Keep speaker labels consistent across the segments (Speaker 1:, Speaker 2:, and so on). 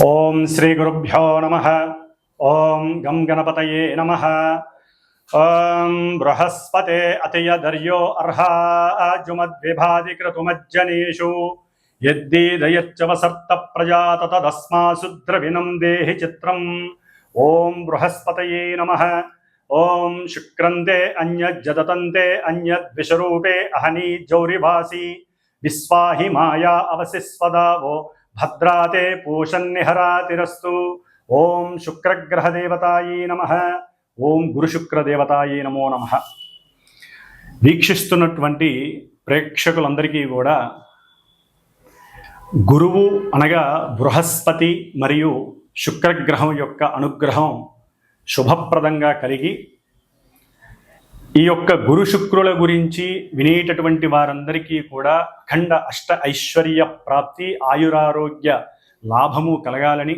Speaker 1: ఓం శ్రీ గురుభ్యో నమః. ఓం గం గణపతయే నమః. ఓం బృహస్పతే అతియదర్యో అర్హాజుమద్విభాతి క్రతుమజ్జనేషు యద్దీదయచ్చవసర్త ప్రజాత తదస్మాసుద్రవినం దేహి చిత్రం. ఓం బృహస్పతయే నమః. ఓం శుక్రంతే అన్యజ్జదతంతే అన్యద్విషరూపే అహనీ జౌరివాసి విశ్వాహి మాయా అవసిస్వదావో భద్రాతే పూషన్నిహరాతిరస్తు. ఓం శుక్రగ్రహదేవతాయే నమః. ఓం గురుశుక్రదేవతాయే నమో నమః. వీక్షిస్తున్నటువంటి ప్రేక్షకులందరికీ కూడా గురువు అనగా బృహస్పతి మరియు శుక్రగ్రహం యొక్క అనుగ్రహం శుభప్రదంగా కలిగి ఈ యొక్క గురు శుక్రుల గురించి వినేటటువంటి వారందరికీ కూడా అఖండ అష్ట ఐశ్వర్య ప్రాప్తి, ఆయురారోగ్య లాభము కలగాలని,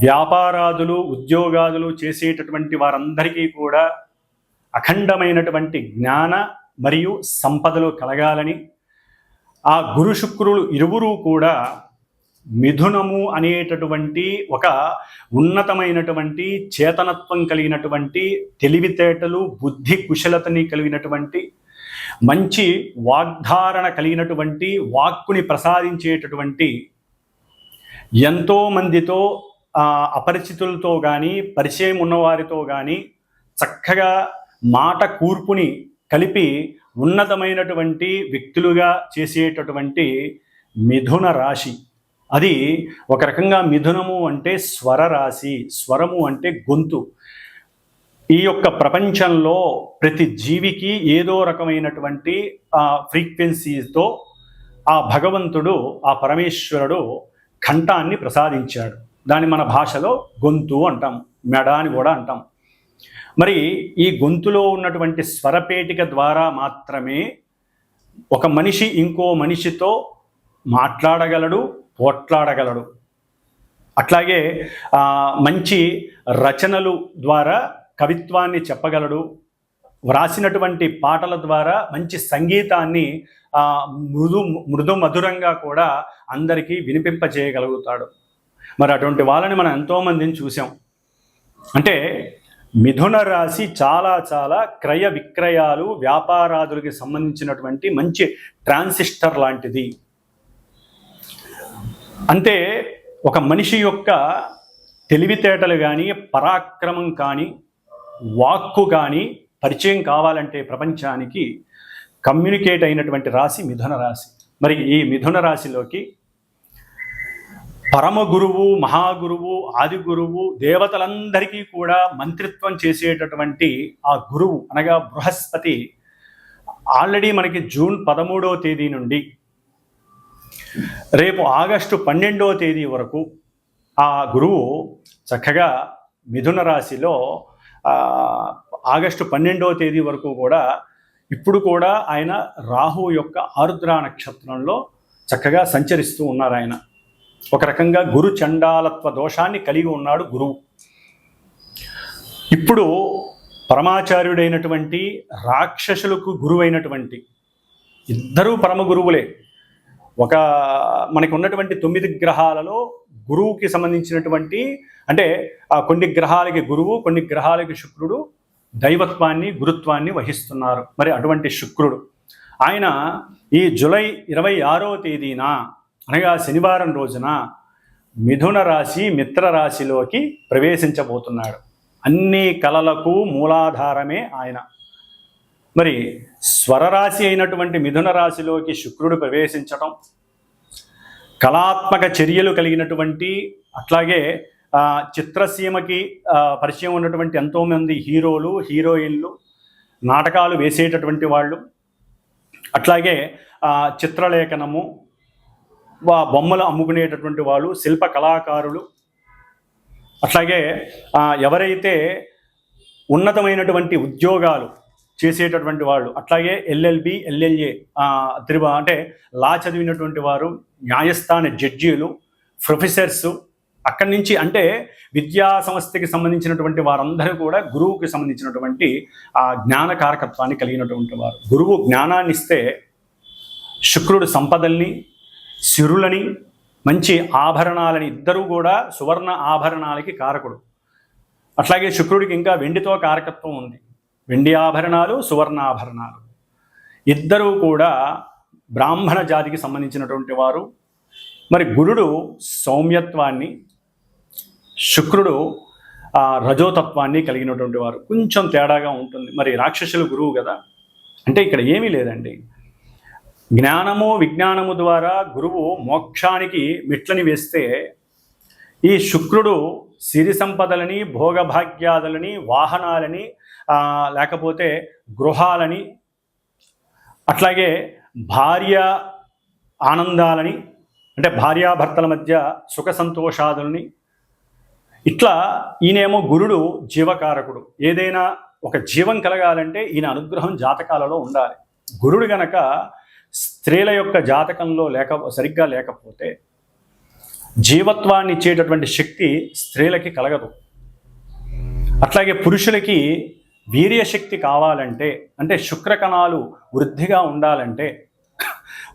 Speaker 1: వ్యాపారాదులు ఉద్యోగాదులు చేసేటటువంటి వారందరికీ కూడా అఖండమైనటువంటి జ్ఞాన మరియు సంపదలు కలగాలని, ఆ గురు శుక్రులు ఇరువురు కూడా మిథునము అనేటటువంటి ఒక ఉన్నతమైనటువంటి చేతనత్వం కలిగినటువంటి, తెలివితేటలు బుద్ధి కుశలతని కలిగినటువంటి, మంచి వాగ్ధారణ కలిగినటువంటి, వాక్కుని ప్రసాదించేటటువంటి, ఎంతో మందితో అపరిచితులతో కానీ పరిచయం ఉన్నవారితో కానీ చక్కగా మాట కూర్పుని కలిపి ఉన్నతమైనటువంటి వ్యక్తులుగా చేసేటటువంటి మిథున రాశి. అది ఒక రకంగా మిథునము అంటే స్వర రాశి, స్వరము అంటే గొంతు. ఈ యొక్క ప్రపంచంలో ప్రతి జీవికి ఏదో రకమైనటువంటి ఫ్రీక్వెన్సీతో ఆ భగవంతుడు, ఆ పరమేశ్వరుడు కంఠాన్ని ప్రసాదించాడు. దాన్ని మన భాషలో గొంతు అంటాం, మెడ అని కూడా అంటాం. మరి ఈ గొంతులో ఉన్నటువంటి స్వరపేటిక ద్వారా మాత్రమే ఒక మనిషి ఇంకో మనిషితో మాట్లాడగలడు, పోట్లాడగలడు. అట్లాగే మంచి రచనలు ద్వారా కవిత్వాన్ని చెప్పగలడు. వ్రాసినటువంటి పాటల ద్వారా మంచి సంగీతాన్ని మృదు మధురంగా కూడా అందరికీ వినిపింపజేయగలుగుతాడు. మరి అటువంటి వాళ్ళని మనం ఎంతోమందిని చూసాం. అంటే మిథున రాశి చాలా చాలా క్రయ విక్రయాలు, వ్యాపారాదులకి సంబంధించినటువంటి మంచి ట్రాన్సిస్టర్ లాంటిది. అంటే ఒక మనిషి యొక్క తెలివితేటలు కానీ, పరాక్రమం కానీ, వాక్కు కానీ పరిచయం కావాలంటే ప్రపంచానికి కమ్యూనికేట్ అయినటువంటి రాశి మిథున రాశి. మరి ఈ మిథున రాశిలోకి పరమ గురువు, మహాగురువు, ఆది గురువు, దేవతలందరికీ కూడా మంత్రిత్వం చేసేటటువంటి ఆ గురువు అనగా బృహస్పతి ఆల్రెడీ మనకి జూన్ 13వ తేదీ నుండి రేపు ఆగస్టు 12వ తేదీ వరకు ఆ గురువు చక్కగా మిథున రాశిలో ఆగస్టు 12వ తేదీ వరకు కూడా ఇప్పుడు కూడా ఆయన రాహు యొక్క ఆరుద్ర నక్షత్రంలో చక్కగా సంచరిస్తూ ఉన్నారు. ఆయన ఒక రకంగా గురు చండాలత్వ దోషాన్ని కలిగి ఉన్నాడు గురువు. ఇప్పుడు పరమాచార్యుడైనటువంటి రాక్షసులకు గురువైనటువంటి ఇద్దరూ పరమ గురువులే. మనకి ఉన్నటువంటి 9 గ్రహాలలో గురువుకి సంబంధించినటువంటి, అంటే కొన్ని గ్రహాలకి గురువు, కొన్ని గ్రహాలకి శుక్రుడు దైవత్వాన్ని, గురుత్వాన్ని వహిస్తున్నారు. మరి అటువంటి శుక్రుడు ఆయన ఈ జూలై 26వ తేదీన అనగా శనివారం రోజున మిథున రాశి మిత్ర రాశిలోకి ప్రవేశించబోతున్నాడు. అన్ని కళలకు మూలాధారమే ఆయన. మరి స్వరరాశి అయినటువంటి మిథున రాశిలోకి శుక్రుడు ప్రవేశించటం, కళాత్మక చర్యలు కలిగినటువంటి, అట్లాగే చిత్రసీమకి పరిచయం ఉన్నటువంటి ఎంతోమంది హీరోలు, హీరోయిన్లు, నాటకాలు వేసేటటువంటి వాళ్ళు, అట్లాగే చిత్రలేఖనము, బొమ్మలు అమ్ముకునేటటువంటి వాళ్ళు, శిల్ప కళాకారులు, అట్లాగే ఎవరైతే ఉన్నతమైనటువంటి ఉద్యోగాలు చేసేటటువంటి వాళ్ళు, అట్లాగే LLB, LLA అంటే లా చదివినటువంటి వారు, న్యాయస్థాన జడ్జీలు, ప్రొఫెసర్సు, అక్కడి నుంచి అంటే విద్యా సంస్థకి సంబంధించినటువంటి వారందరూ కూడా గురువుకి సంబంధించినటువంటి ఆ జ్ఞాన కారకత్వాన్ని కలిగినటువంటి వారు. గురువు జ్ఞానాన్ని ఇస్తే శుక్రుడు సంపదల్ని, సిరులని, మంచి ఆభరణాలని, ఇద్దరూ కూడా సువర్ణ ఆభరణాలకి కారకుడు. అట్లాగే శుక్రుడికి ఇంకా వెండితో కారకత్వం ఉంది. వెండి ఆభరణాలు, సువర్ణ ఆభరణాలు, ఇద్దరూ కూడా బ్రాహ్మణ జాతికి సంబంధించినటువంటి వారు. మరి గురుడు సౌమ్యత్వాన్ని, శుక్రుడు రజోతత్వాన్ని కలిగినటువంటి వారు. కొంచెం తేడాగా ఉంటుంది. మరి రాక్షసులు గురువు కదా, అంటే ఇక్కడ ఏమీ లేదండి. జ్ఞానము విజ్ఞానము ద్వారా గురువు మోక్షానికి మెట్లని వేస్తే, ఈ శుక్రుడు సిరి సంపదలని, భోగభాగ్యాదులని, వాహనాలని, లేకపోతే గృహాలని, అట్లాగే భార్య ఆనందాలని, అంటే భార్యాభర్తల మధ్య సుఖ సంతోషాదులని, ఇట్లా ఈయనేమో గురుడు జీవకారకుడు. ఏదైనా ఒక జీవం కలగాలంటే ఈయన అనుగ్రహం జాతకాలలో ఉండాలి. గురుడు గనక స్త్రీల యొక్క జాతకంలో సరిగ్గా లేకపోతే జీవత్వాన్ని ఇచ్చేటటువంటి శక్తి స్త్రీలకి కలగదు. అట్లాగే పురుషులకి వీర్యశక్తి కావాలంటే, అంటే శుక్రకణాలు వృద్ధిగా ఉండాలంటే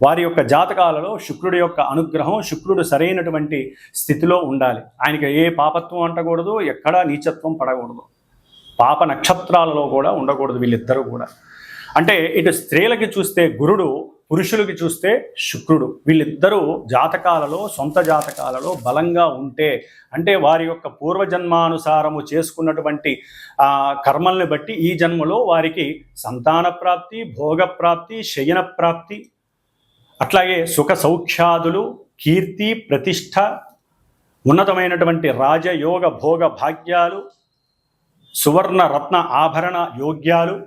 Speaker 1: వారి యొక్క జాతకాలలో శుక్రుడి యొక్క అనుగ్రహం, శుక్రుడు సరైనటువంటి స్థితిలో ఉండాలి. ఆయనకి ఏ పాపత్వం అంటకూడదు, ఎక్కడా నీచత్వం పడకూడదు, పాప నక్షత్రాలలో కూడా ఉండకూడదు వీళ్ళిద్దరూ కూడా. అంటే ఇటు స్త్రీలకి చూస్తే గురుడు, పురుషులకి చూస్తే శుక్రుడు, వీళ్ళిద్దరూ జాతకాలలో, సొంత జాతకాలలో బలంగా ఉంటే, అంటే వారి యొక్క పూర్వజన్మానుసారము చేసుకున్నటువంటి కర్మల్ని బట్టి ఈ జన్మలో వారికి సంతాన ప్రాప్తి, భోగప్రాప్తి, శయన ప్రాప్తి, అట్లాగే సుఖ సౌఖ్యాదులు, కీర్తి, ప్రతిష్ట, ఉన్నతమైనటువంటి రాజయోగ భోగ భాగ్యాలు, సువర్ణ రత్న ఆభరణ యోగ్యాలు,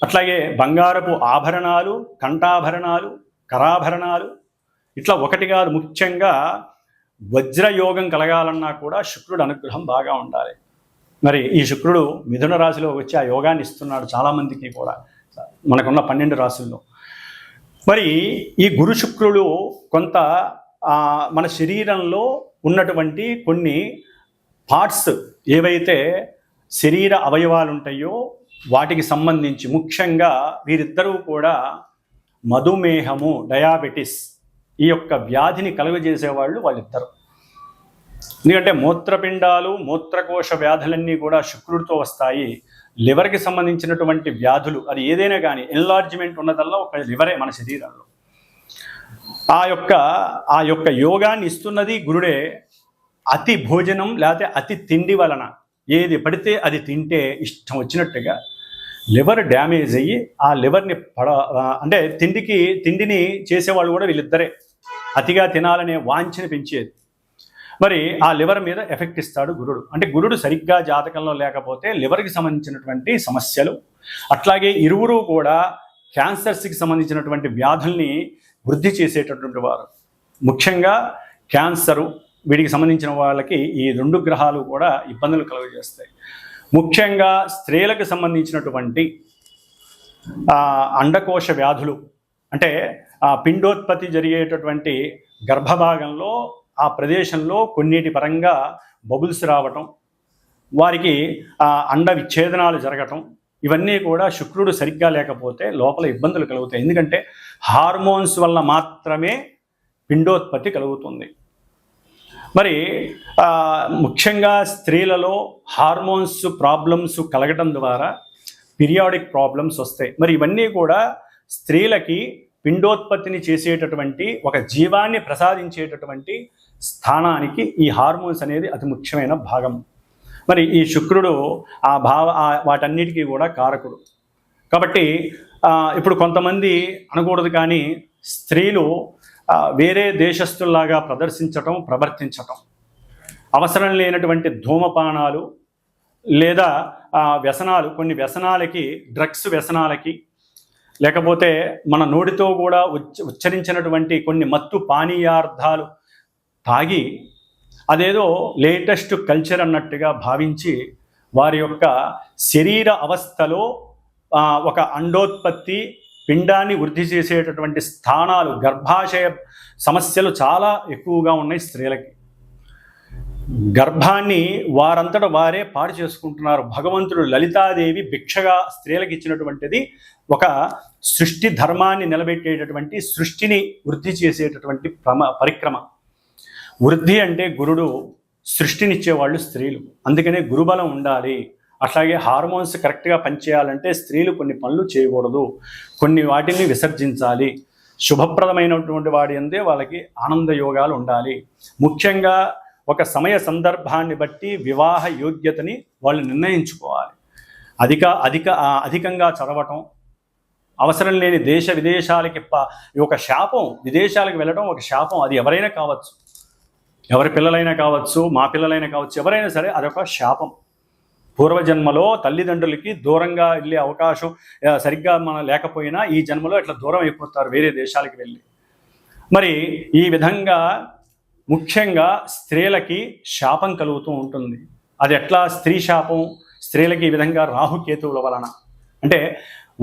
Speaker 1: అట్లాగే బంగారపు ఆభరణాలు, కంఠాభరణాలు, కరాభరణాలు, ఇట్లా ఒకటి కాదు, ముఖ్యంగా వజ్రయోగం కలగాలన్నా కూడా శుక్రుడు అనుగ్రహం బాగా ఉండాలి. మరి ఈ శుక్రుడు మిథున రాశిలో వచ్చి ఆ యోగాన్ని ఇస్తున్నాడు చాలామందికి కూడా, మనకున్న 12 రాశుల్లో. మరి ఈ గురు శుక్రుడు కొంత మన శరీరంలో ఉన్నటువంటి కొన్ని పార్ట్స్ ఏవైతే శరీర అవయవాలు ఉంటాయో వాటికి సంబంధించి, ముఖ్యంగా వీరిద్దరూ కూడా మధుమేహము, డయాబెటిస్, ఈ యొక్క వ్యాధిని కలుగజేసేవాళ్ళు వాళ్ళిద్దరు. ఎందుకంటే మూత్రపిండాలు, మూత్రకోశ వ్యాధులన్నీ కూడా శుక్రుడితో వస్తాయి. లివర్కి సంబంధించినటువంటి వ్యాధులు, అది ఏదైనా కానీ ఎన్లార్జ్మెంట్ ఉన్నదల్లా ఒక లివరే మన శరీరంలో. ఆ యొక్క యోగాన్ని ఇస్తున్నది గురుడే. అతి భోజనం లేకపోతే అతి తిండి వలన ఏది పడితే అది తింటే ఇష్టం వచ్చినట్టుగా లివర్ డ్యామేజ్ అయ్యి ఆ లివర్ని అంటే తిండిని చేసేవాళ్ళు కూడా వీళ్ళిద్దరే. అతిగా తినాలనే వాంఛని పెంచేది. మరి ఆ లివర్ మీద ఎఫెక్ట్ ఇస్తాడు గురుడు. అంటే గురుడు సరిగ్గా జాతకంలో లేకపోతే లివర్కి సంబంధించినటువంటి సమస్యలు, అట్లాగే ఇరువురు కూడా క్యాన్సర్స్కి సంబంధించినటువంటి వ్యాధుల్ని వృద్ధి చేసేటటువంటి వారు. ముఖ్యంగా క్యాన్సరు, వీటికి సంబంధించిన వాళ్ళకి ఈ 2 గ్రహాలు కూడా ఇబ్బందులు కలుగజేస్తాయి. ముఖ్యంగా స్త్రీలకు సంబంధించినటువంటి అండకోశ వ్యాధులు, అంటే పిండోత్పత్తి జరిగేటటువంటి గర్భభాగంలో ఆ ప్రదేశంలో కొన్నిటి పరంగా బబుల్స్ రావటం, వారికి అండ విచ్ఛేదనాలు జరగటం, ఇవన్నీ కూడా శుక్రుడు సరిగ్గా లేకపోతే లోపల ఇబ్బందులు కలుగుతాయి. ఎందుకంటే హార్మోన్స్ వల్ల మాత్రమే పిండోత్పత్తి కలుగుతుంది. మరి ముఖ్యంగా స్త్రీలలో హార్మోన్స్ ప్రాబ్లమ్స్ కలగటం ద్వారా పీరియాడిక్ ప్రాబ్లమ్స్ వస్తాయి. మరి ఇవన్నీ కూడా స్త్రీలకి పిండోత్పత్తిని చేసేటటువంటి, ఒక జీవాన్ని ప్రసాదించేటటువంటి స్థానానికి ఈ హార్మోన్స్ అనేది అతి ముఖ్యమైన భాగం. మరి ఈ శుక్రుడు వాటన్నిటికీ కూడా కారకుడు. కాబట్టి ఇప్పుడు కొంతమంది అనకూడదు కానీ స్త్రీలు వేరే దేశస్తుల్లాగా ప్రవర్తించటం, అవసరం లేనటువంటి ధూమపానాలు లేదా వ్యసనాలు, కొన్ని వ్యసనాలకి, డ్రగ్స్ వ్యసనాలకి, లేకపోతే మన నోటితో కూడా ఉచ్చరించినటువంటి కొన్ని మత్తు పానీయార్థాలు తాగి అదేదో లేటెస్ట్ కల్చర్ అన్నట్టుగా భావించి వారి యొక్క శరీర అవస్థలో ఒక అండోత్పత్తి, పిండాన్ని వృద్ధి చేసేటటువంటి స్థానాలు, గర్భాశయ సమస్యలు చాలా ఎక్కువగా ఉన్నాయి స్త్రీలకి. గర్భాన్ని వారంతట వారే పాడు చేసుకుంటున్నారు. భగవంతుడు లలితాదేవి భిక్షగా స్త్రీలకు ఇచ్చినటువంటిది ఒక సృష్టి ధర్మాన్ని నిలబెట్టేటటువంటి, సృష్టిని వృద్ధి చేసేటటువంటి పరిక్రమ. వృద్ధి అంటే గురుడు సృష్టినిచ్చేవాళ్ళు స్త్రీలు, అందుకనే గురుబలం ఉండాలి. అట్లాగే హార్మోన్స్ కరెక్ట్గా పనిచేయాలంటే స్త్రీలు కొన్ని పనులు చేయకూడదు, కొన్ని వాటిని విసర్జించాలి. శుభప్రదమైనటువంటి వాడి అందే వాళ్ళకి ఆనంద యోగాలు ఉండాలి. ముఖ్యంగా ఒక సమయ సందర్భాన్ని బట్టి వివాహ యోగ్యతని వాళ్ళు నిర్ణయించుకోవాలి. అధికంగా చదవటం, అవసరం లేని దేశ విదేశాలకి ఒక శాపం. విదేశాలకు వెళ్ళడం ఒక శాపం. అది ఎవరైనా కావచ్చు, ఎవరి పిల్లలైనా కావచ్చు, మా పిల్లలైనా కావచ్చు, ఎవరైనా సరే అదొక శాపం. పూర్వజన్మలో తల్లిదండ్రులకి దూరంగా వెళ్ళే అవకాశం సరిగ్గా మనం లేకపోయినా ఈ జన్మలో ఇట్లా దూరం అయిపోతారు వేరే దేశాలకు వెళ్ళి. మరి ఈ విధంగా ముఖ్యంగా స్త్రీలకి శాపం కలుగుతూ ఉంటుంది. అది ఎట్లా స్త్రీ శాపం? స్త్రీలకి ఈ విధంగా రాహుకేతువుల వలన, అంటే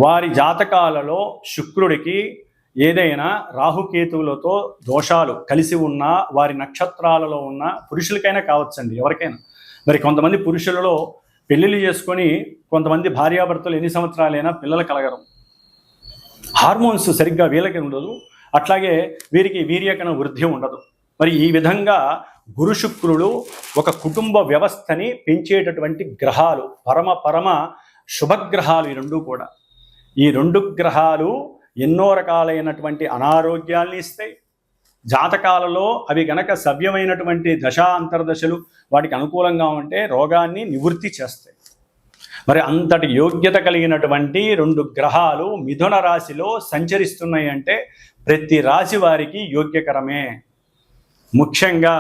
Speaker 1: వారి జాతకాలలో శుక్రుడికి ఏదైనా రాహుకేతువులతో దోషాలు కలిసి ఉన్నా, వారి నక్షత్రాలలో ఉన్న పురుషులకైనా కావచ్చండి, ఎవరికైనా. మరి కొంతమంది పురుషులలో పెళ్ళిళ్ళు చేసుకొని కొంతమంది భార్యాభర్తలు ఎన్ని సంవత్సరాలైనా పిల్లలు కలగరు, హార్మోన్స్ సరిగ్గా వీళ్ళకి ఉండదు, అట్లాగే వీరికి వీర్యకణ వృద్ధి ఉండదు. మరి ఈ విధంగా గురు శుక్రుడు ఒక కుటుంబ వ్యవస్థని పెంచేటటువంటి గ్రహాలు, పరమ శుభగ్రహాలు ఈ రెండు కూడా. ఈ రెండు గ్రహాలు ఎన్నో రకాలైనటువంటి అనారోగ్యాల్ని ఇస్తాయి. జాతకాలలో అవి గనక సవ్యమైనటువంటి దశ అంతర్దశలు వాటికి అనుకూలంగా ఉంటే రోగాన్ని నివృత్తి చేస్తాయి. మరి అంతటి యోగ్యత కలిగినటువంటి రెండు గ్రహాలు మిథున రాశిలో సంచరిస్తున్నాయి అంటే ప్రతి రాశి వారికి యోగ్యకరమే. ముఖ్యంగా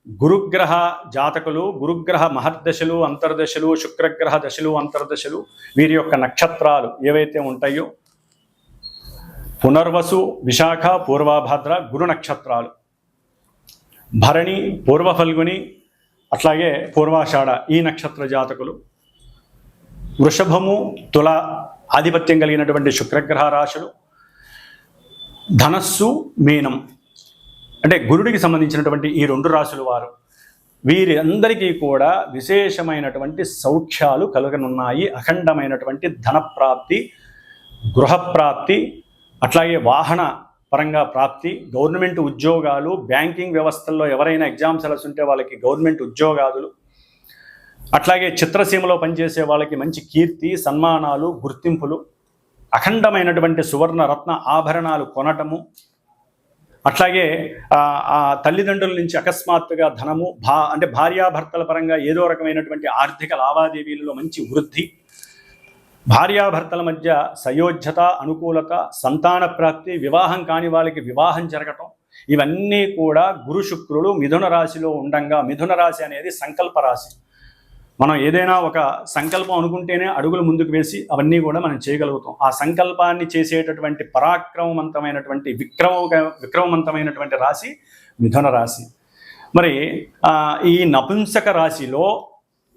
Speaker 1: గురుగ్రహ జాతకులు, గురుగ్రహ మహర్దశలు అంతర్దశలు, శుక్రగ్రహ దశలు అంతర్దశలు, వీరి యొక్క నక్షత్రాలు ఏవైతే ఉంటాయో పునర్వసు, విశాఖ, పూర్వభాద్ర గురు నక్షత్రాలు, భరణి, పూర్వ ఫల్గుని, అట్లాగే పూర్వాషాఢ ఈ నక్షత్ర జాతకులు, వృషభము, తుల ఆధిపత్యం కలిగినటువంటి శుక్రగ్రహ రాశులు, ధనస్సు, మీనం అంటే గురుడికి సంబంధించినటువంటి ఈ రెండు రాశుల వారు, వీరి అందరికీ కూడా విశేషమైనటువంటి సౌఖ్యాలు కలగనున్నాయి. అఖండమైనటువంటి ధనప్రాప్తి, గృహప్రాప్తి, అట్లాగే వాహన పరంగా ప్రాప్తి, గవర్నమెంట్ ఉద్యోగాలు, బ్యాంకింగ్ వ్యవస్థల్లో ఎవరైనా ఎగ్జామ్స్ అలా ఉంటే వాళ్ళకి గవర్నమెంట్ ఉద్యోగాలు, అట్లాగే చిత్రసీమలో పనిచేసే వాళ్ళకి మంచి కీర్తి, సన్మానాలు, గుర్తింపులు, అఖండమైనటువంటి సువర్ణ రత్న ఆభరణాలు కొనటము, అట్లాగే ఆ తల్లిదండ్రుల నుంచి అకస్మాత్తుగా ధనము, అంటే భార్యాభర్తల పరంగా ఏదో రకమైనటువంటి ఆర్థిక లావాదేవీలలో మంచి వృద్ధి, భార్యాభర్తల మధ్య సయోధ్యత, అనుకూలత, సంతాన ప్రాప్తి, వివాహం కాని వాళ్ళకి వివాహం జరగటం, ఇవన్నీ కూడా గురు శుక్రుడు మిథున రాశిలో ఉండంగా. మిథున రాశి అనేది సంకల్ప రాశి. మనం ఏదైనా ఒక సంకల్పం అనుకుంటేనే అడుగులు ముందుకు వేసి అవన్నీ కూడా మనం చేయగలుగుతాం. ఆ సంకల్పాన్ని చేసేటటువంటి పరాక్రమవంతమైనటువంటి విక్రమవంతమైనటువంటి రాశి మిథున రాశి. మరి ఈ నపుంసక రాశిలో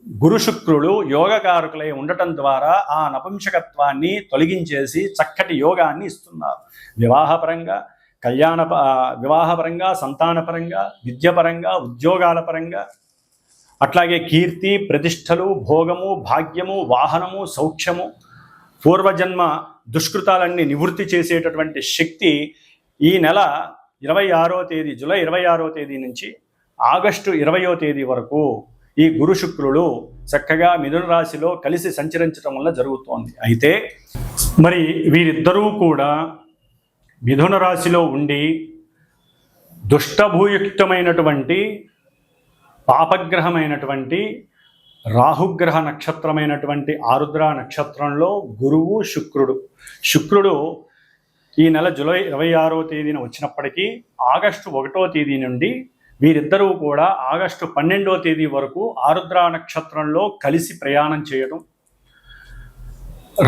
Speaker 1: గురు శుక్రుడు యోగకారకులై ఉండటం ద్వారా ఆ నపుంసకత్వాన్ని తొలగించేసి చక్కటి యోగాన్ని ఇస్తున్నారు. వివాహపరంగా, వివాహపరంగా, సంతానపరంగా, విద్యపరంగా, ఉద్యోగాల పరంగా, అట్లాగే కీర్తి, ప్రతిష్టలు, భోగము, భాగ్యము, వాహనము, సౌఖ్యము, పూర్వజన్మ దుష్కృతాలన్నీ నివృత్తి చేసేటటువంటి శక్తి ఈ నెల 26వ తేదీ, జూలై 26వ తేదీ నుంచి ఆగస్టు 20వ తేదీ వరకు ఈ గురు శుక్రుడు చక్కగా మిథున రాశిలో కలిసి సంచరించడం వల్ల జరుగుతోంది. అయితే మరి వీరిద్దరూ కూడా మిథున రాశిలో ఉండి దుష్టభూయుక్తమైనటువంటి పాపగ్రహమైనటువంటి రాహుగ్రహ నక్షత్రమైనటువంటి ఆరుద్ర నక్షత్రంలో గురువు, శుక్రుడు ఈ నెల జూలై 26వ తేదీన వచ్చినప్పటికీ ఆగస్టు 1వ తేదీ నుండి వీరిద్దరూ కూడా ఆగస్టు 12వ తేదీ వరకు ఆరుద్ర నక్షత్రంలో కలిసి ప్రయాణం చేయడం.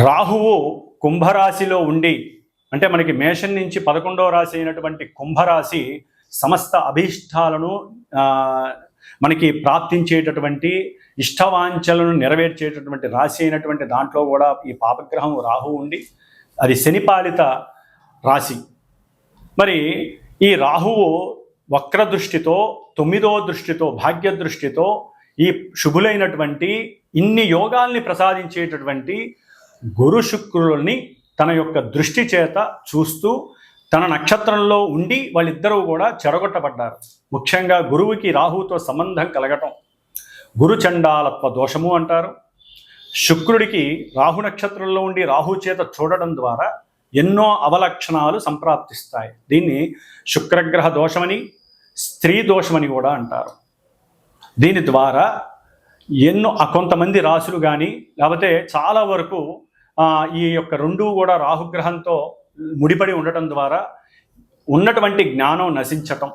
Speaker 1: రాహువు కుంభరాశిలో ఉండి, అంటే మనకి మేషం నుంచి 11వ రాశి అయినటువంటి కుంభరాశి సమస్త అభీష్టాలను మనకి ప్రాప్తించేటటువంటి, ఇష్టవాంఛలను నెరవేర్చేటటువంటి రాశి అయినటువంటి దాంట్లో కూడా ఈ పాపగ్రహం రాహు ఉండి, అది శనిపాలిత రాశి. మరి ఈ రాహువు వక్ర దృష్టితో, 9వ దృష్టితో, భాగ్య దృష్టితో ఈ శుభులైనటువంటి ఇన్ని యోగాల్ని ప్రసాదించేటటువంటి గురు శుక్రుల్ని తన యొక్క దృష్టి చేత చూస్తూ తన నక్షత్రంలో ఉండి వాళ్ళిద్దరూ కూడా చెడగొట్టబడ్డారు. ముఖ్యంగా గురువుకి రాహువుతో సంబంధం కలగటం గురుచండాలత్వ దోషము అంటారు. శుక్రుడికి రాహు నక్షత్రంలో ఉండి రాహు చేత చూడడం ద్వారా ఎన్నో అవలక్షణాలు సంప్రాప్తిస్తాయి. దీన్ని శుక్రగ్రహ దోషమని, స్త్రీ దోషమని కూడా అంటారు. దీని ద్వారా ఎన్నో కొంతమంది రాశులు కానీ లేకపోతే చాలా వరకు ఈ యొక్క రెండూ కూడా రాహుగ్రహంతో ముడిపడి ఉండటం ద్వారా ఉన్నటువంటి జ్ఞానం నశించటం,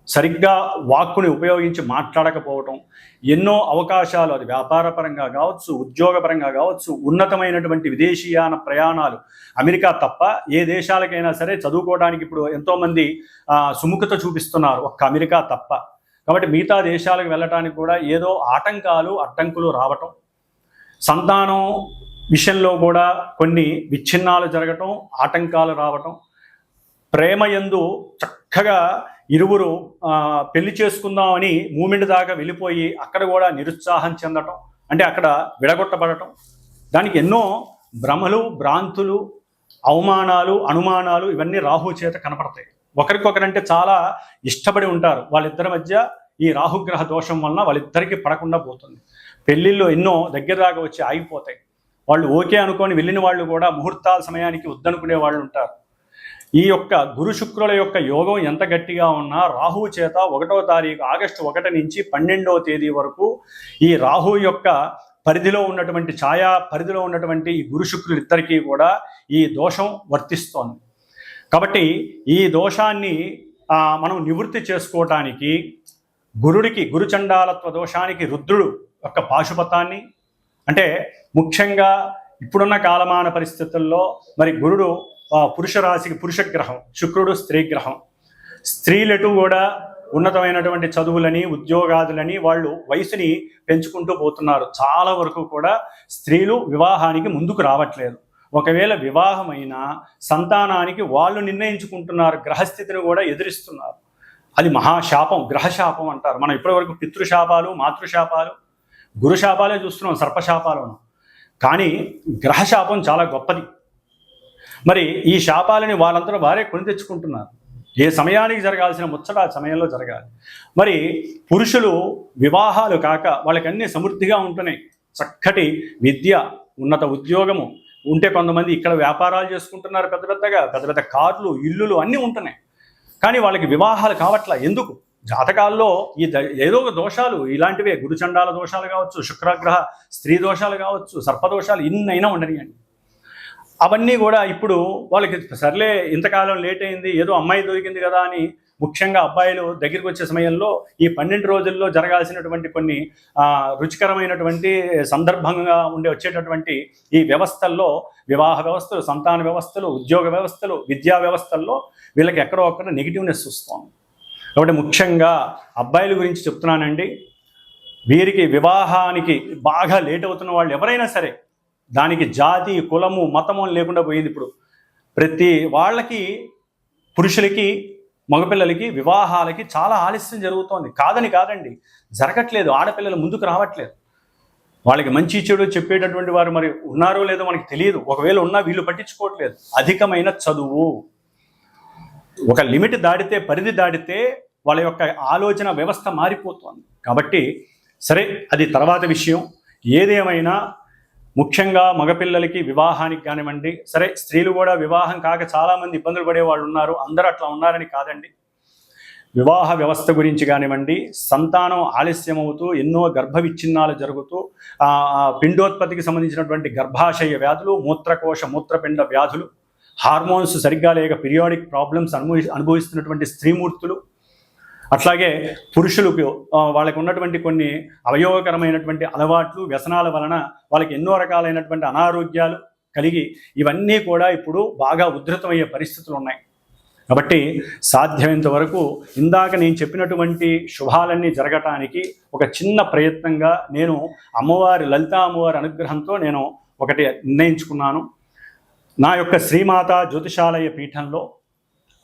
Speaker 1: సరిగ్గా వాక్కుని ఉపయోగించి మాట్లాడకపోవటం, ఎన్నో అవకాశాలు అది వ్యాపారపరంగా కావచ్చు, ఉద్యోగపరంగా కావచ్చు, ఉన్నతమైనటువంటి విదేశీయాన ప్రయాణాలు, అమెరికా తప్ప ఏ దేశాలకైనా సరే చదువుకోవడానికి ఇప్పుడు ఎంతోమంది సుముఖత చూపిస్తున్నారు, ఒక్క అమెరికా తప్ప. కాబట్టి మిగతా దేశాలకు వెళ్ళటానికి కూడా ఏదో ఆటంకాలు అడ్డంకులు రావటం, సంతానం విషయంలో కూడా కొన్ని విచ్ఛిన్నాలు జరగటం, ఆటంకాలు రావటం, ప్రేమయందు చక్కగా ఇరువురు పెళ్లి చేసుకుందామని మూమెంట్ దాకా వెళ్ళిపోయి అక్కడ కూడా నిరుత్సాహం చెందటం, అంటే అక్కడ విడగొట్టబడటం, దానికి ఎన్నో భ్రమలు, భ్రాంతులు, అవమానాలు, అనుమానాలు ఇవన్నీ రాహు చేత కనపడతాయి. ఒకరికొకరంటే చాలా ఇష్టపడి ఉంటారు, వాళ్ళిద్దరి మధ్య ఈ రాహుగ్రహ దోషం వలన వాళ్ళిద్దరికీ పడకుండా పోతుంది. పెళ్ళిళ్ళు ఎన్నో దగ్గర దాకా వచ్చి ఆగిపోతాయి. వాళ్ళు ఓకే అనుకొని వెళ్ళిన వాళ్ళు కూడా ముహూర్తాల సమయానికి వద్దనుకునే వాళ్ళు ఉంటారు. ఈ యొక్క గురు శుక్రుల యొక్క యోగం ఎంత గట్టిగా ఉన్నా రాహువు చేత 1వ తారీఖు ఆగస్టు 1 నుంచి 12వ తేదీ వరకు ఈ రాహు యొక్క పరిధిలో ఉన్నటువంటి ఛాయా పరిధిలో ఉన్నటువంటి ఈ గురు శుక్రులు ఇద్దరికీ కూడా ఈ దోషం వర్తిస్తోంది. కాబట్టి ఈ దోషాన్ని మనం నివృత్తి చేసుకోవటానికి గురుడికి గురుచండాలత్వ దోషానికి రుద్రుడు యొక్క పాశుపతాన్ని, అంటే ముఖ్యంగా ఇప్పుడున్న కాలమాన పరిస్థితుల్లో మరి గురుడు పురుష రాశికి పురుషగ్రహం, శుక్రుడు స్త్రీ గ్రహం. స్త్రీలటు కూడా ఉన్నతమైనటువంటి చదువులని, ఉద్యోగాదులని వాళ్ళు వయసుని పెంచుకుంటూ పోతున్నారు. చాలా వరకు కూడా స్త్రీలు వివాహానికి ముందుకు రావట్లేదు. ఒకవేళ వివాహమైన సంతానానికి వాళ్ళు నిర్ణయించుకుంటున్నారు, గ్రహస్థితిని కూడా ఎదిరిస్తున్నారు. అది మహాశాపం, గ్రహశాపం అంటారు. మనం ఇప్పటివరకు పితృశాపాలు, మాతృశాపాలు, గురుశాపాలే చూస్తున్నాం, సర్పశాపాలను. కానీ గ్రహశాపం చాలా గొప్పది. మరి ఈ శాపాలని వాళ్ళంతా వారే కొని తెచ్చుకుంటున్నారు. ఏ సమయానికి జరగాల్సిన ముచ్చట ఆ సమయంలో జరగాలి. మరి పురుషులు వివాహాలు కాక వాళ్ళకి అన్నీ సమృద్ధిగా ఉంటున్నాయి. చక్కటి విద్య, ఉన్నత ఉద్యోగము ఉంటే, కొంతమంది ఇక్కడ వ్యాపారాలు చేసుకుంటున్నారు, పెద్ద పెద్ద కార్లు, ఇల్లులు అన్నీ ఉంటున్నాయి. కానీ వాళ్ళకి వివాహాలు కావట్లా. ఎందుకు? జాతకాల్లో ఈ ఏదో ఒక దోషాలు ఇలాంటివే, గురుచండాల దోషాలు కావచ్చు, శుక్రగ్రహ స్త్రీ దోషాలు కావచ్చు, సర్పదోషాలు ఇన్నైనా ఉండనియండి. అవన్నీ కూడా ఇప్పుడు వాళ్ళకి సర్లే ఇంతకాలం లేట్ అయింది, ఏదో అమ్మాయి దొరికింది కదా అని, ముఖ్యంగా అబ్బాయిలు దగ్గరికి వచ్చే సమయంలో ఈ 12 రోజుల్లో జరగాల్సినటువంటి కొన్ని రుచికరమైనటువంటి సందర్భంగా వచ్చేటటువంటి ఈ వ్యవస్థల్లో, వివాహ వ్యవస్థలు, సంతాన వ్యవస్థలు, ఉద్యోగ వ్యవస్థలు, విద్యా వ్యవస్థల్లో వీళ్ళకి ఎక్కడో ఒక్కడ నెగిటివ్నెస్ వస్తాం. కాబట్టి ముఖ్యంగా అబ్బాయిల గురించి చెప్తున్నానండి. వీరికి వివాహానికి బాగా లేట్ అవుతున్న వాళ్ళు ఎవరైనా సరే, దానికి జాతి, కులము, మతము లేకుండా పోయింది. ఇప్పుడు ప్రతి వాళ్ళకి, పురుషులకి, మగపిల్లలకి వివాహాలకి చాలా ఆలస్యం జరుగుతోంది. కాదండి, జరగట్లేదు. ఆడపిల్లలు ముందుకు రావట్లేదు. వాళ్ళకి మంచి చెడు చెప్పేటటువంటి వారు మరి ఉన్నారో లేదో మనకి తెలియదు. ఒకవేళ ఉన్నా వీళ్ళు పట్టించుకోవట్లేదు. అధికమైన చదువు, ఒక లిమిట్ దాటితే, పరిధి దాటితే వాళ్ళ యొక్క ఆలోచన వ్యవస్థ మారిపోతుంది. కాబట్టి సరే, అది తర్వాత విషయం. ఏదేమైనా ముఖ్యంగా మగపిల్లలకి వివాహానికి కానివ్వండి, సరే స్త్రీలు కూడా వివాహం కాక చాలామంది ఇబ్బందులు పడే వాళ్ళు ఉన్నారు. అందరూ అట్లా ఉన్నారని కాదండి. వివాహ వ్యవస్థ గురించి కానివ్వండి, సంతానం ఆలస్యం అవుతూ ఎన్నో గర్భ విచ్ఛిన్నాలు జరుగుతూ పిండోత్పత్తికి సంబంధించినటువంటి గర్భాశయ వ్యాధులు, మూత్రకోశ మూత్రపిండ వ్యాధులు, హార్మోన్స్ సరిగ్గా లేక పీరియాడిక్ ప్రాబ్లమ్స్ అనుభవిస్తున్నటువంటి స్త్రీమూర్తులు, అట్లాగే పురుషులకు వాళ్ళకి ఉన్నటువంటి కొన్ని అవయోగకరమైనటువంటి అలవాట్లు, వ్యసనాల వలన వాళ్ళకి ఎన్నో రకాలైనటువంటి అనారోగ్యాలు కలిగి ఇవన్నీ కూడా ఇప్పుడు బాగా ఉధృతమయ్యే పరిస్థితులు ఉన్నాయి. కాబట్టి సాధ్యమైనంత వరకు ఇందాక నేను చెప్పినటువంటి శుభాలన్నీ జరగటానికి ఒక చిన్న ప్రయత్నంగా నేను లలితా అమ్మవారి అనుగ్రహంతో నేను ఒకటి నిర్ణయించుకున్నాను. నా యొక్క శ్రీమాత జ్యోతిషాలయ పీఠంలో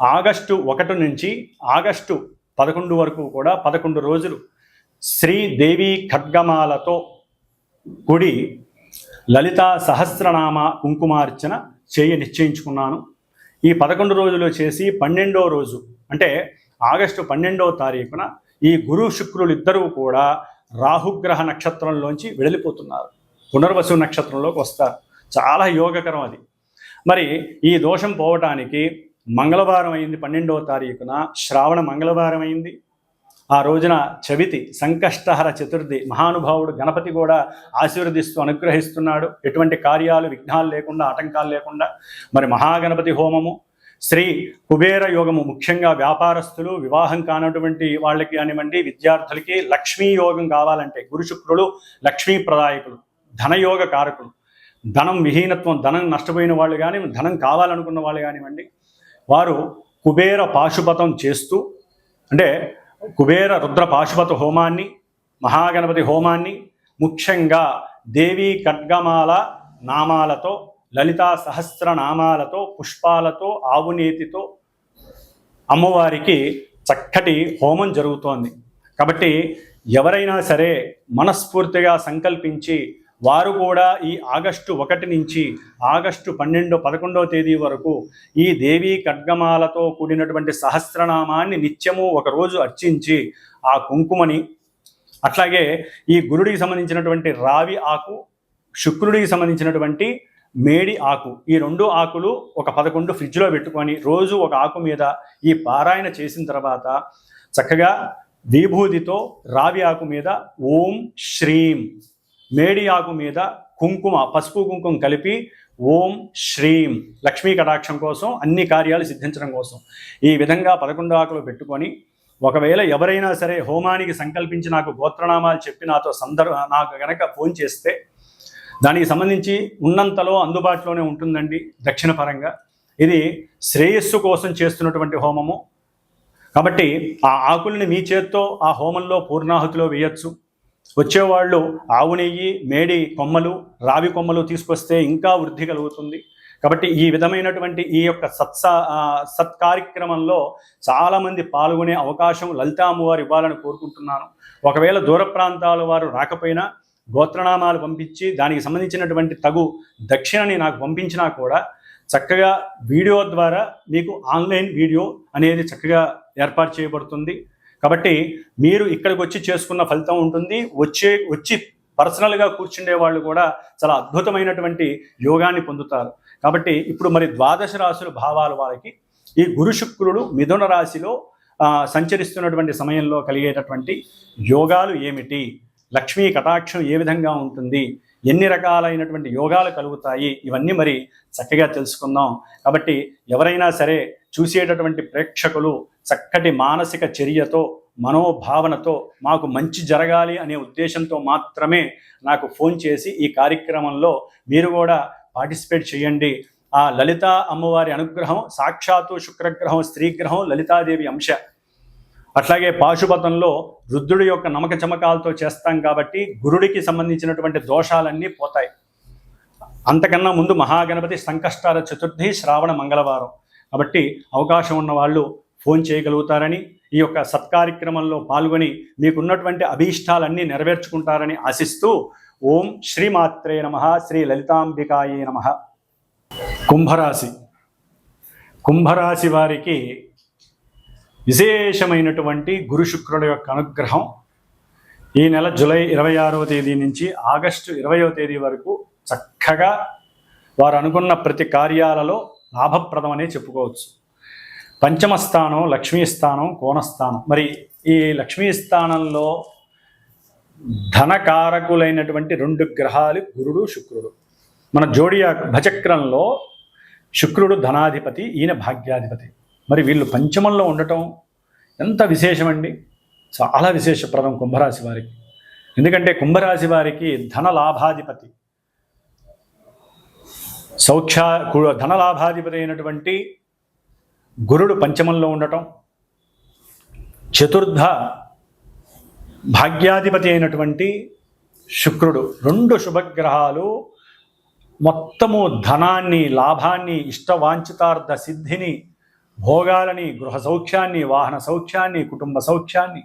Speaker 1: ఆగస్టు 1 నుంచి ఆగస్టు 11 వరకు కూడా 11 రోజులు శ్రీదేవి ఖడ్గమాలతో కూడి లలితా సహస్రనామ కుంకుమార్చన నిశ్చయించుకున్నాను. ఈ 11 రోజులు చేసి 12వ రోజు అంటే ఆగస్టు 12వ తారీఖున ఈ గురు శుక్రులు ఇద్దరూ కూడా రాహుగ్రహ నక్షత్రంలోంచి వెడలిపోతున్నారు, పునర్వసు నక్షత్రంలోకి వస్తారు. చాలా యోగకరం అది. మరి ఈ దోషం పోవటానికి మంగళవారం అయింది, 12వ తారీఖున శ్రావణ మంగళవారం అయింది. ఆ రోజున చవితి, సంకష్టహర చతుర్థి, మహానుభావుడు గణపతి కూడా ఆశీర్వదిస్తూ అనుగ్రహిస్తున్నాడు, ఎటువంటి కార్యాలు విఘ్నాలు లేకుండా, ఆటంకాలు లేకుండా. మరి మహాగణపతి హోమము, శ్రీ కుబేర యోగము, ముఖ్యంగా వ్యాపారస్తులు, వివాహం కానటువంటి వాళ్ళకి కానివ్వండి, విద్యార్థులకి లక్ష్మీ యోగం కావాలంటే గురు శుక్రులు లక్ష్మీ ప్రదాయకులు, ధనయోగ కారకులు. ధనం విహీనత్వం, ధనం నష్టపోయిన వాళ్ళు కానీ, ధనం కావాలనుకున్న వాళ్ళు కానివ్వండి, వారు కుబేర పాశుపతం చేస్తూ, అంటే కుబేర రుద్ర పాశుపత హోమాన్ని, మహాగణపతి హోమాన్ని, ముఖ్యంగా దేవీ ఖడ్గమాల నామాలతో, లలితా సహస్రనామాలతో, పుష్పాలతో, ఆవునేతితో అమ్మవారికి చక్కటి హోమం జరుగుతోంది. కాబట్టి ఎవరైనా సరే మనస్ఫూర్తిగా సంకల్పించి వారు కూడా ఈ ఆగస్టు 1 నుంచి ఆగస్టు 11వ తేదీ వరకు ఈ దేవీ ఖడ్గమాలతో కూడినటువంటి సహస్రనామాన్ని నిత్యము ఒకరోజు అర్చించి ఆ కుంకుమని, అట్లాగే ఈ గురుడికి సంబంధించినటువంటి రావి ఆకు, శుక్రుడికి సంబంధించినటువంటి మేడి ఆకు, ఈ 2 ఆకులు ఒక 11 ఫ్రిడ్జ్లో పెట్టుకొని రోజు ఒక ఆకు మీద ఈ పారాయణ చేసిన తర్వాత చక్కగా విభూతితో రావి ఆకు మీద ఓం శ్రీం, మేడి ఆకు మీద కుంకుమ, పసుపు కుంకుమ కలిపి ఓం శ్రీం, లక్ష్మీ కటాక్షం కోసం, అన్ని కార్యాలు సిద్ధించడం కోసం ఈ విధంగా 11 ఆకులు పెట్టుకొని, ఒకవేళ ఎవరైనా సరే హోమానికి సంకల్పించి నాకు గోత్రనామాలు చెప్పి నాకు గనక ఫోన్ చేస్తే దానికి సంబంధించి ఉన్నంతలో అందుబాటులోనే ఉంటుందండి. దక్షిణపరంగా ఇది శ్రేయస్సు కోసం చేస్తున్నటువంటి హోమము కాబట్టి ఆ ఆకుల్ని మీ చేత్తో ఆ హోమంలో పూర్ణాహుతిలో వేయచ్చు. వచ్చేవాళ్ళు ఆవు నెయ్యి, మేడి కొమ్మలు, రావి కొమ్మలు తీసుకొస్తే ఇంకా వృద్ధి కలుగుతుంది. కాబట్టి ఈ విధమైనటువంటి ఈ యొక్క సత్కార్యక్రమంలో చాలామంది పాల్గొనే అవకాశం లలితా అమ్మవారు ఇవ్వాలని కోరుకుంటున్నాను. ఒకవేళ దూర ప్రాంతాల వారు రాకపోయినా గోత్రనామాలు పంపించి దానికి సంబంధించినటువంటి తగు దక్షిణని నాకు పంపించినా కూడా చక్కగా వీడియో ద్వారా మీకు ఆన్లైన్ వీడియో అనేది చక్కగా ఏర్పాటు చేయబడుతుంది. కాబట్టి మీరు ఇక్కడికి వచ్చి చేసుకున్న ఫలితం ఉంటుంది. వచ్చి పర్సనల్గా కూర్చుండే వాళ్ళు కూడా చాలా అద్భుతమైనటువంటి యోగాన్ని పొందుతారు. కాబట్టి ఇప్పుడు మరి 12 రాశుల భావాలు వారికి ఈ గురు శుక్రుడు మిథున రాశిలో సంచరిస్తున్నటువంటి సమయంలో కలిగేటటువంటి యోగాలు ఏమిటి, లక్ష్మీ కటాక్షం ఏ విధంగా ఉంటుంది, ఎన్ని రకాలైనటువంటి యోగాలు కలుగుతాయి, ఇవన్నీ మరి చక్కగా తెలుసుకుందాం. కాబట్టి ఎవరైనా సరే చూసేటటువంటి ప్రేక్షకులు చక్కటి మానసిక చర్యతో, మనోభావనతో మాకు మంచి జరగాలి అనే ఉద్దేశంతో మాత్రమే నాకు ఫోన్ చేసి ఈ కార్యక్రమంలో మీరు కూడా పార్టిసిపేట్ చేయండి. ఆ లలితా అమ్మవారి అనుగ్రహం, సాక్షాత్తు శుక్రగ్రహం, స్త్రీగ్రహం, లలితాదేవి అంశ. అట్లాగే పాశుపతంలో రుద్రుడి యొక్క నమక చమకాలతో చేస్తాం కాబట్టి గురుడికి సంబంధించినటువంటి దోషాలన్నీ పోతాయి. అంతకన్నా ముందు మహాగణపతి సంకష్టార చతుర్థి, శ్రావణ మంగళవారం. కాబట్టి అవకాశం ఉన్న వాళ్ళు ఫోన్ చేయగలుగుతారని, ఈ యొక్క సత్కార్యక్రమంలో పాల్గొని మీకున్నటువంటి అభీష్టాలన్నీ నెరవేర్చుకుంటారని ఆశిస్తూ ఓం శ్రీమాత్రే నమః, శ్రీ లలితాంబికాయే నమః. కుంభరాశి. కుంభరాశి వారికి విశేషమైనటువంటి గురు శుక్రుల యొక్క అనుగ్రహం ఈ నెల జూలై 26వ తేదీ నుంచి ఆగస్టు 20వ తేదీ వరకు చక్కగా వారు అనుకున్న ప్రతి కార్యాలలో లాభప్రదమనే చెప్పుకోవచ్చు. పంచమ స్థానం, లక్ష్మీ స్థానం, కోణస్థానం. మరి ఈ లక్ష్మీ స్థానంలో ధనకారకులైనటువంటి 2 గ్రహాలు గురుడు, శుక్రుడు. మన జోడియా భచక్రంలో శుక్రుడు ధనాధిపతి, ఈయన భాగ్యాధిపతి. మరి వీళ్ళు పంచమంలో ఉండటం ఎంత విశేషమండి, చాలా విశేషప్రదం కుంభరాశి వారికి. ఎందుకంటే కుంభరాశి వారికి ధన లాభాధిపతి, ధనలాభాధిపతి అయినటువంటి గురుడు పంచమంలో ఉండటం, చతుర్థ భాగ్యాధిపతి అయినటువంటి శుక్రుడు, 2 శుభగ్రహాలు మొత్తము ధనాన్ని, లాభాన్ని, ఇష్టవాంఛితార్థ సిద్ధిని, భోగాలని, గృహ సౌఖ్యాన్ని, వాహన సౌఖ్యాన్ని, కుటుంబ సౌఖ్యాన్ని,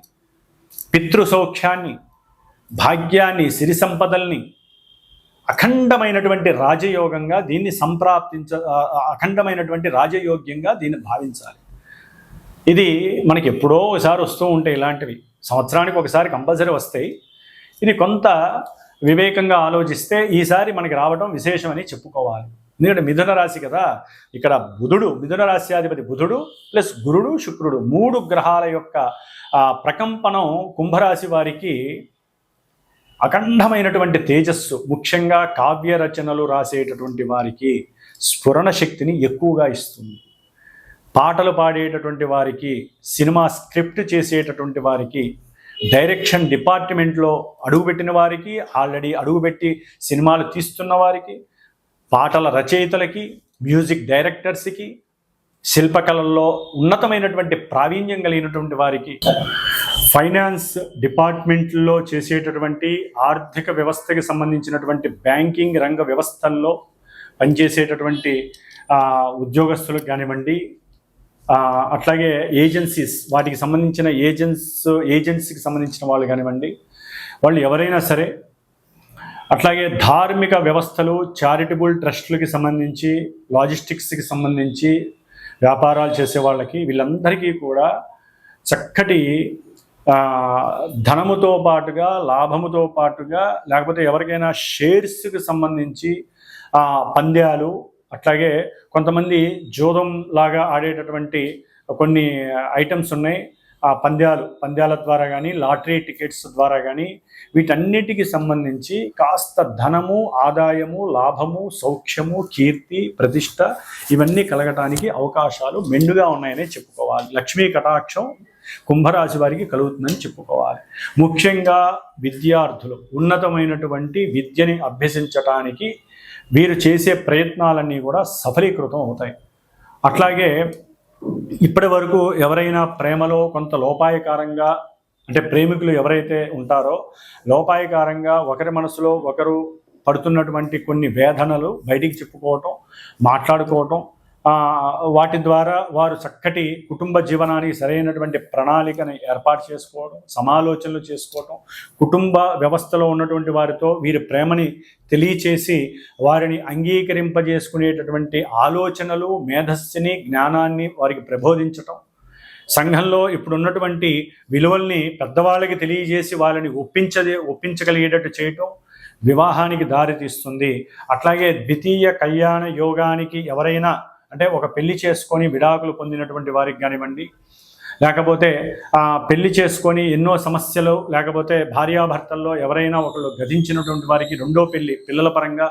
Speaker 1: పితృ సౌఖ్యాన్ని, భాగ్యాన్ని, సిరి సంపదల్ని అఖండమైనటువంటి రాజయోగంగా దీన్ని అఖండమైనటువంటి రాజయోగ్యంగా దీన్ని భావించాలి. ఇది మనకి ఎప్పుడో ఒకసారి వస్తూ ఉంటాయి, ఇలాంటివి సంవత్సరానికి ఒకసారి కంపల్సరీ వస్తాయి. ఇది కొంత వివేకంగా ఆలోచిస్తే ఈసారి మనకి రావడం విశేషమని చెప్పుకోవాలి. ఎందుకంటే మిథున రాశి కదా, ఇక్కడ బుధుడు, మిథున రాశ్యాధిపతి బుధుడు ప్లస్ గురుడు శుక్రుడు 3 గ్రహాల యొక్క ప్రకంపనం కుంభరాశి వారికి అఖండమైనటువంటి తేజస్సు, ముఖ్యంగా కావ్య రచనలు రాసేటటువంటి వారికి స్ఫురణ శక్తిని ఎక్కువగా ఇస్తుంది. పాటలు పాడేటటువంటి వారికి, సినిమా స్క్రిప్ట్ చేసేటటువంటి వారికి, డైరెక్షన్ డిపార్ట్మెంట్లో అడుగుపెట్టిన వారికి, ఆల్రెడీ అడుగుపెట్టి సినిమాలు తీస్తున్న వారికి, పాటల రచయితలకి, మ్యూజిక్ డైరెక్టర్స్కి, శిల్పకళల్లో ఉన్నతమైనటువంటి ప్రావీణ్యం కలిగినటువంటి వారికి, ఫైనాన్స్ డిపార్ట్మెంట్లో చేసేటటువంటి ఆర్థిక వ్యవస్థకి సంబంధించినటువంటి బ్యాంకింగ్ రంగ వ్యవస్థల్లో పనిచేసేటటువంటి ఉద్యోగస్తులకు కానివ్వండి, అట్లాగే ఏజెన్సీస్, వాటికి సంబంధించిన ఏజెన్సీకి సంబంధించిన వాళ్ళు కానివ్వండి, వాళ్ళు ఎవరైనా సరే, అట్లాగే ధార్మిక వ్యవస్థలు, చారిటబుల్ ట్రస్టులకి సంబంధించి, లాజిస్టిక్స్కి సంబంధించి వ్యాపారాలు చేసే వాళ్ళకి, వీళ్ళందరికీ కూడా చక్కటి ధనముతో పాటుగా, లాభముతో పాటుగా, లేకపోతే ఎవరికైనా షేర్స్కి సంబంధించి పంద్యాలు, అట్లాగే కొంతమంది జోదం లాగా ఆడేటటువంటి కొన్ని ఐటమ్స్ ఉన్నాయి. ఆ పంద్యాల ద్వారా కానీ, లాటరీ టికెట్స్ ద్వారా కానీ, వీటన్నిటికి సంబంధించి కాస్త ధనము, ఆదాయము, లాభము, సౌఖ్యము, కీర్తి, ప్రతిష్ట ఇవన్నీ కలగటానికి అవకాశాలు మెండుగా ఉన్నాయనే చెప్పుకోవాలి. లక్ష్మీ కటాక్షం కుంభరాశి వారికి కలుగుతుందని చెప్పుకోవాలి. ముఖ్యంగా విద్యార్థులు ఉన్నతమైనటువంటి విద్యని అభ్యసించటానికి వీరు చేసే ప్రయత్నాలన్నీ కూడా సఫలీకృతం అవుతాయి. అట్లాగే ఇప్పటి వరకు ఎవరైనా ప్రేమలో కొంత లోపాయకారంగా, అంటే ప్రేమికులు ఎవరైతే ఉంటారో లోపాయకారంగా ఒకరి మనసులో ఒకరు పడుతున్నటువంటి కొన్ని వేదనలు బయటికి చెప్పుకోవటం, మాట్లాడుకోవటం, వాటి ద్వారా వారు చక్కటి కుటుంబ జీవనానికి సరైనటువంటి ప్రణాళికను ఏర్పాటు చేసుకోవడం, సమాలోచనలు చేసుకోవటం, కుటుంబ వ్యవస్థలో ఉన్నటువంటి వారితో వీరి ప్రేమని తెలియచేసి వారిని అంగీకరింపజేసుకునేటటువంటి ఆలోచనలు, మేధస్సుని, జ్ఞానాన్ని వారికి ప్రబోధించటం, సంఘంలో ఇప్పుడున్నటువంటి విలువల్ని పెద్దవాళ్ళకి తెలియజేసి వాళ్ళని ఒప్పించగలిగేటట్టు చేయటం వివాహానికి దారితీస్తుంది. అట్లాగే ద్వితీయ కళ్యాణ యోగానికి ఎవరైనా, అంటే ఒక పెళ్లి చేసుకొని విడాకులు పొందినటువంటి వారికి కానివ్వండి, లేకపోతే పెళ్లి చేసుకొని ఎన్నో సమస్యలు, లేకపోతే భార్యాభర్తల్లో ఎవరైనా ఒకళ్ళు గతించినటువంటి వారికి పిల్లల పరంగా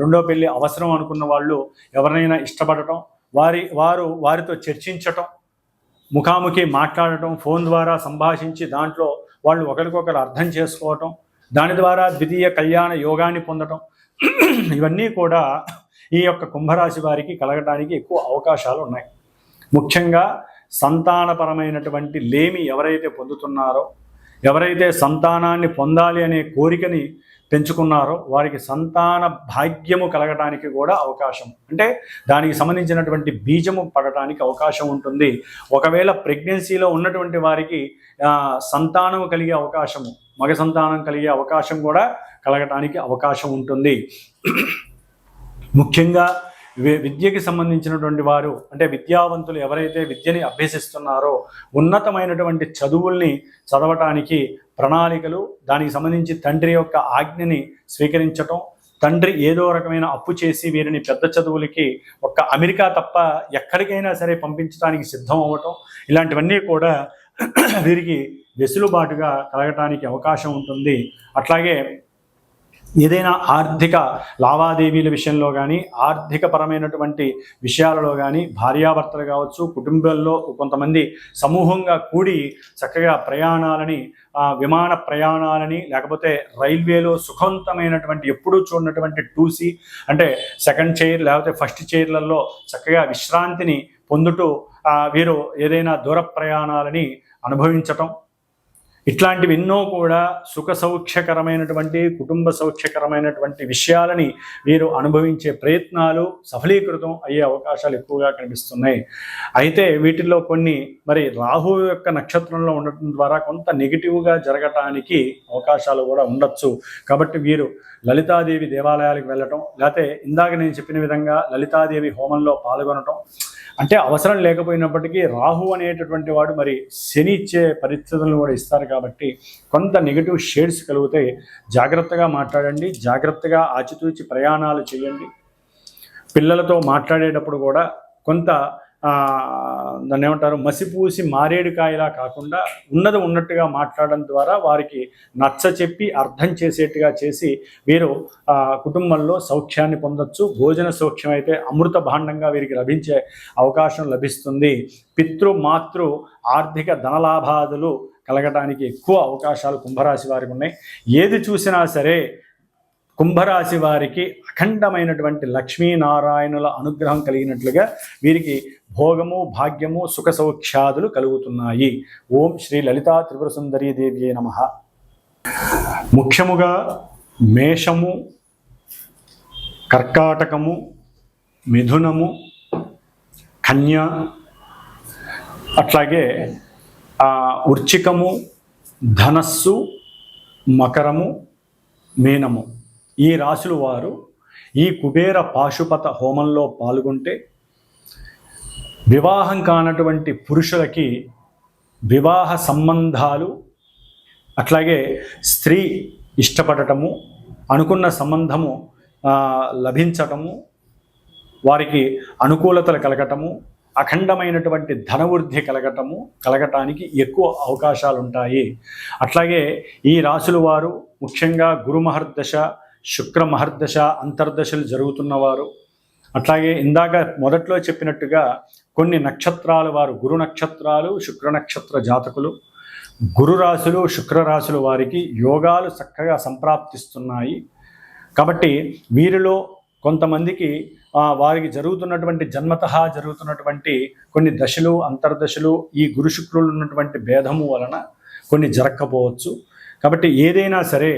Speaker 1: రెండో పెళ్లి అవసరం అనుకున్న వాళ్ళు ఎవరైనా ఇష్టపడటం, వారితో చర్చించటం, ముఖాముఖి మాట్లాడటం, ఫోన్ ద్వారా సంభాషించి దాంట్లో వాళ్ళు ఒకరికొకరు అర్థం చేసుకోవటం, దాని ద్వారా ద్వితీయ కళ్యాణ యోగాన్ని పొందటం, ఇవన్నీ కూడా ఈ యొక్క కుంభరాశి వారికి కలగడానికి ఎక్కువ అవకాశాలు ఉన్నాయి. ముఖ్యంగా సంతానపరమైనటువంటి లేమి ఎవరైతే పొందుతున్నారో, ఎవరైతే సంతానాన్ని పొందాలి అనే కోరికని పెంచుకున్నారో వారికి సంతాన భాగ్యము కలగటానికి కూడా అవకాశం, అంటే దానికి సంబంధించినటువంటి బీజము పడటానికి అవకాశం ఉంటుంది. ఒకవేళ ప్రెగ్నెన్సీలో ఉన్నటువంటి వారికి సంతానం కలిగే అవకాశము, మగ సంతానం కలిగే అవకాశం కూడా కలగటానికి అవకాశం ఉంటుంది. ముఖ్యంగా విద్యకి సంబంధించినటువంటి వారు, అంటే విద్యావంతులు ఎవరైతే విద్యని అభ్యసిస్తున్నారో ఉన్నతమైనటువంటి చదువుల్ని చదవటానికి ప్రణాళికలు, దానికి సంబంధించి తండ్రి యొక్క ఆజ్ఞని స్వీకరించటం, తండ్రి ఏదో రకమైన అప్పు చేసి వీరిని పెద్ద చదువులకి ఒక్క అమెరికా తప్ప ఎక్కడికైనా సరే పంపించడానికి సిద్ధం అవ్వటం, ఇలాంటివన్నీ కూడా వీరికి వెసులుబాటుగా కలగటానికి అవకాశం ఉంటుంది. అట్లాగే ఏదైనా ఆర్థిక లావాదేవీల విషయంలో కానీ, ఆర్థిక పరమైనటువంటి విషయాలలో కానీ, భార్యాభర్తలు కావచ్చు, కుటుంబాల్లో కొంతమంది సమూహంగా కూడి చక్కగా ప్రయాణాలని, విమాన ప్రయాణాలని, లేకపోతే రైల్వేలో సుఖవంతమైనటువంటి ఎప్పుడూ చూడనటువంటి 2C అంటే సెకండ్ చైర్ లేకపోతే ఫస్ట్ చైర్లలో చక్కగా విశ్రాంతిని పొందుతూ వీరు ఏదైనా దూర ప్రయాణాలని అనుభవించటం, ఇట్లాంటివి ఎన్నో కూడా సుఖ సౌఖ్యకరమైనటువంటి కుటుంబ సౌఖ్యకరమైనటువంటి విషయాలని వీరు అనుభవించే ప్రయత్నాలు సఫలీకృతం అయ్యే అవకాశాలు ఎక్కువగా కనిపిస్తున్నాయి. అయితే వీటిల్లో కొన్ని మరి రాహు యొక్క నక్షత్రంలో ఉండటం ద్వారా కొంత నెగిటివ్గా జరగటానికి అవకాశాలు కూడా ఉండొచ్చు. కాబట్టి వీరు లలితాదేవి దేవాలయాలకు వెళ్ళటం, లేకపోతే ఇందాక నేను చెప్పిన విధంగా లలితాదేవి హోమంలో పాల్గొనటం, అంటే అవసరం లేకపోయినప్పటికీ రాహు అనేటటువంటి వాడు మరి శని ఇచ్చే పరిస్థితులను కూడా ఇస్తారు. కాబట్టి కొంత నెగిటివ్ షేడ్స్ కలిగితే జాగ్రత్తగా మాట్లాడండి, జాగ్రత్తగా ఆచితూచి ప్రయాణాలు చేయండి. పిల్లలతో మాట్లాడేటప్పుడు కూడా కొంత దాన్ని ఏమంటారు, మసిపూసి మారేడుకాయలా కాకుండా ఉన్నది ఉన్నట్టుగా మాట్లాడడం ద్వారా వారికి నచ్చ చెప్పి అర్థం చేసేట్టుగా చేసి వీరు కుటుంబంలో సౌఖ్యాన్ని పొందొచ్చు. భోజన సౌఖ్యం అయితే అమృత భాండంగా వీరికి లభించే అవకాశం లభిస్తుంది. పితృ మాతృ ఆర్థిక ధనలాభాదులు కలగడానికి ఎక్కువ అవకాశాలు కుంభరాశి వారికి ఉన్నాయి. ఏది చూసినా సరే కుంభరాశి వారికి అఖండమైనటువంటి లక్ష్మీనారాయణుల అనుగ్రహం కలిగినట్లుగా వీరికి భోగము భాగ్యము సుఖ సౌఖ్యాదులు కలుగుతున్నాయి. ఓం శ్రీ లలితా త్రిపుర సుందరీ దేవ్యే నమః. ముఖ్యముగా మేషము, కర్కాటకము, మిథునము, కన్య, అట్లాగే వృశ్చికము, ధనస్సు, మకరము, మీనము, ఈ రాశుల వారు ఈ కుబేర పాశుపత హోమంలో పాల్గొంటే వివాహం కానటువంటి పురుషులకి వివాహ సంబంధాలు, అట్లాగే స్త్రీ ఇష్టపడటము, అనుకున్న సంబంధము లభించటము, వారికి అనుకూలతలు కలగటము, అఖండమైనటువంటి ధనవృద్ధి కలగటానికి ఎక్కువ అవకాశాలు ఉంటాయి. అట్లాగే ఈ రాశుల వారు ముఖ్యంగా గురు మహర్దశ, శుక్ర మహర్దశ అంతర్దశలు జరుగుతున్నవారు, అట్లాగే ఇందాక మొదట్లో చెప్పినట్టుగా కొన్ని నక్షత్రాల వారు గురు నక్షత్రాలు, శుక్ర నక్షత్ర జాతకులు, గురు రాశులు, శుక్ర రాశుల వారికి యోగాలు చక్కగా సంప్రాప్తిస్తున్నాయి. కాబట్టి వీరిలో కొంతమందికి వారికి జరుగుతున్నటువంటి జన్మతః జరుగుతున్నటువంటి కొన్ని దశలు, అంతర్దశలు ఈ గురు శుక్రులు ఉన్నటువంటి భేదము వలన కొన్ని జరగకపోవచ్చు. కాబట్టి ఏదైనా సరే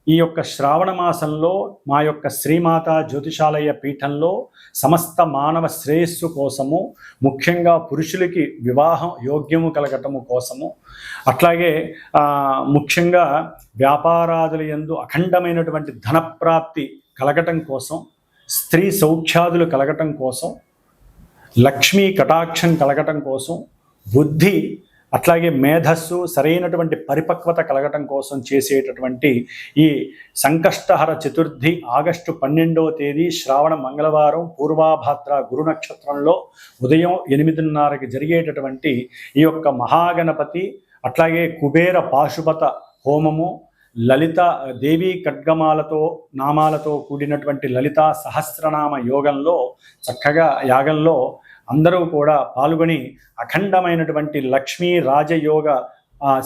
Speaker 1: ఈ యొక్క శ్రావణ మాసంలో మా యొక్క శ్రీమాత జ్యోతిషాలయ పీఠంలో సమస్త మానవ శ్రేయస్సు కోసము, ముఖ్యంగా పురుషులకి వివాహం యోగ్యము కలగటము కోసము, అట్లాగే ముఖ్యంగా వ్యాపారాదుల యందు అఖండమైనటువంటి ధనప్రాప్తి కలగటం కోసం, స్త్రీ సౌఖ్యాదులు కలగటం కోసం, లక్ష్మీ కటాక్షం కలగటం కోసం, బుద్ధి అట్లాగే మేధస్సు సరైనటువంటి పరిపక్వత కలగటం కోసం చేసేటటువంటి ఈ సంకష్టహర చతుర్థి ఆగస్టు 12వ తేదీ శ్రావణ మంగళవారం పూర్వాభాద్ర గురు నక్షత్రంలో ఉదయం 8:30కి జరిగేటటువంటి ఈ యొక్క మహాగణపతి అట్లాగే కుబేర పాశుపత హోమము, లలిత దేవీ ఖడ్గమాలతో నామాలతో కూడినటువంటి లలితా సహస్రనామ యోగంలో చక్కగా యాగంలో అందరూ కూడా పాల్గొని అఖండమైనటువంటి లక్ష్మీ రాజయోగ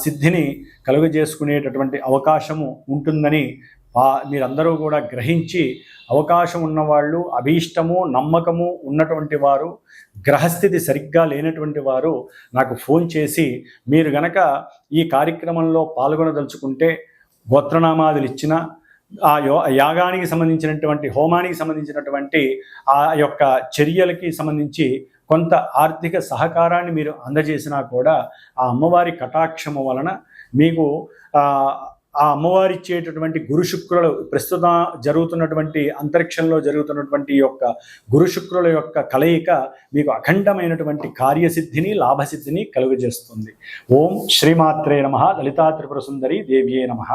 Speaker 1: సిద్ధిని కలుగజేసుకునేటటువంటి అవకాశము ఉంటుందని మీరందరూ కూడా గ్రహించి, అవకాశం ఉన్నవాళ్ళు, అభీష్టము నమ్మకము ఉన్నటువంటి వారు, గ్రహస్థితి సరిగ్గా లేనటువంటి వారు నాకు ఫోన్ చేసి మీరు గనక ఈ కార్యక్రమంలో పాల్గొనదలుచుకుంటే గోత్రనామాదులు ఇచ్చిన ఆ యాగానికి సంబంధించినటువంటి హోమానికి సంబంధించినటువంటి ఆ యొక్క చర్యలకి సంబంధించి కొంత ఆర్థిక సహకారాన్ని మీరు అందజేసినా కూడా ఆ అమ్మవారి కటాక్షము వలన మీకు ఆ అమ్మవారి ఇచ్చేటటువంటి గురు శుక్రులు ప్రస్తుతం జరుగుతున్నటువంటి అంతరిక్షంలో జరుగుతున్నటువంటి యొక్క గురు శుక్రుల యొక్క కలయిక మీకు అఖండమైనటువంటి కార్యసిద్ధిని లాభసిద్ధిని కలుగజేస్తుంది. ఓం శ్రీమాత్రే నమః. లలితా త్రిపుర సుందరి దేవ్యే నమః.